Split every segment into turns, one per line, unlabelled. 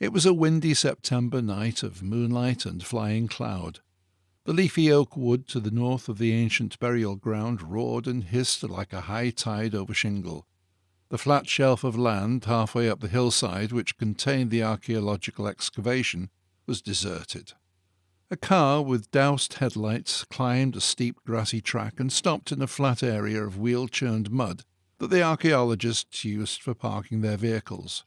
It was a windy September night of moonlight and flying cloud. The leafy oak wood to the north of the ancient burial ground roared and hissed like a high tide over shingle. The flat shelf of land halfway up the hillside, which contained the archaeological excavation, was deserted. A car with doused headlights climbed a steep grassy track and stopped in a flat area of wheel-churned mud that the archaeologists used for parking their vehicles.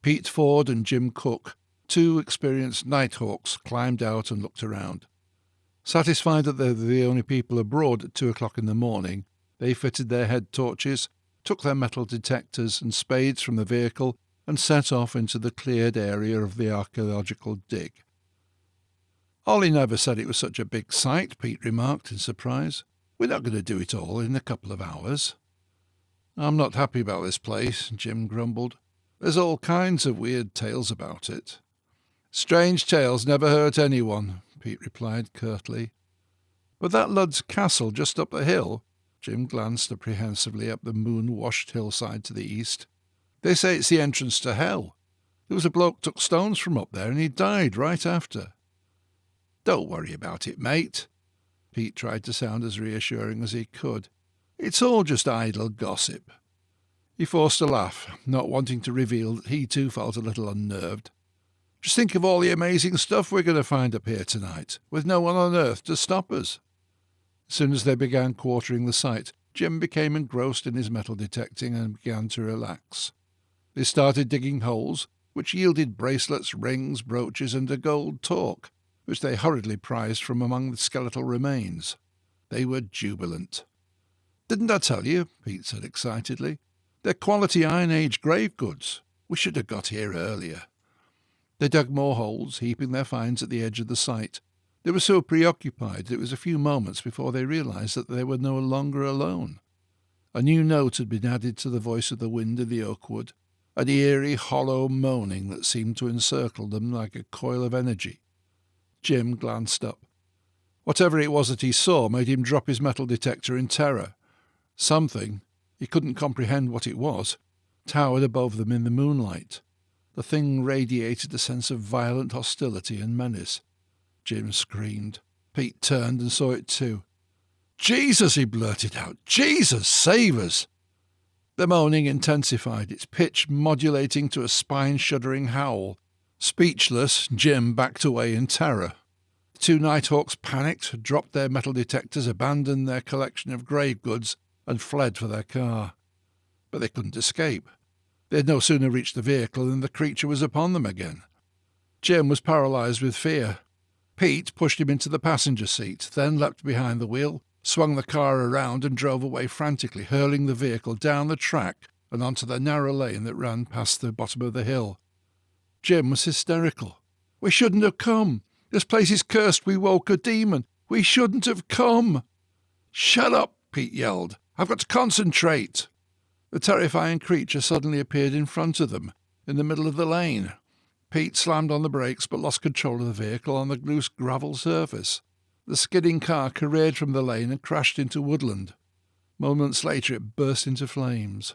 Pete Ford and Jim Cook, two experienced nighthawks, climbed out and looked around. Satisfied that they were the only people abroad at 2 o'clock in the morning, they fitted their head torches, took their metal detectors and spades from the vehicle, and set off into the cleared area of the archaeological dig. "Ollie never said it was such a big site," Pete remarked in surprise. "We're not going to do it all in a couple of hours." "I'm not happy about this place," Jim grumbled. "There's all kinds of weird tales about it." "Strange tales never hurt anyone," Pete replied curtly. "But that Ludd's castle just up the hill," Jim glanced apprehensively up the moon-washed hillside to the east. "They say it's the entrance to hell. There was a bloke took stones from up there and he died right after." "Don't worry about it, mate." Pete tried to sound as reassuring as he could. "It's all just idle gossip." He forced a laugh, not wanting to reveal that he too felt a little unnerved. "Just think of all the amazing stuff we're going to find up here tonight, with no one on earth to stop us." As soon as they began quartering the site, Jim became engrossed in his metal detecting and began to relax. They started digging holes, which yielded bracelets, rings, brooches, and a gold torque, which they hurriedly prized from among the skeletal remains. They were jubilant. "Didn't I tell you?" Pete said excitedly. "They're quality Iron Age grave goods. We should have got here earlier." They dug more holes, heaping their finds at the edge of the site. They were so preoccupied that it was a few moments before they realized that they were no longer alone. A new note had been added to the voice of the wind in the oak wood, an eerie, hollow moaning that seemed to encircle them like a coil of energy. Jim glanced up. Whatever it was that he saw made him drop his metal detector in terror. Something, he couldn't comprehend what it was, towered above them in the moonlight. The thing radiated a sense of violent hostility and menace. Jim screamed. Pete turned and saw it too. "Jesus!" he blurted out. "Jesus, save us!" The moaning intensified, its pitch modulating to a spine-shuddering howl. Speechless, Jim backed away in terror. The two nighthawks panicked, dropped their metal detectors, abandoned their collection of grave goods, and fled for their car. But they couldn't escape. They had no sooner reached the vehicle than the creature was upon them again. Jim was paralyzed with fear. Pete pushed him into the passenger seat, then leapt behind the wheel, swung the car around and drove away frantically, hurling the vehicle down the track and onto the narrow lane that ran past the bottom of the hill. Jim was hysterical. "We shouldn't have come. This place is cursed. We woke a demon. We shouldn't have come." "Shut up," Pete yelled. "I've got to concentrate." The terrifying creature suddenly appeared in front of them, in the middle of the lane. Pete slammed on the brakes but lost control of the vehicle on the loose gravel surface. The skidding car careered from the lane and crashed into woodland. Moments later it burst into flames.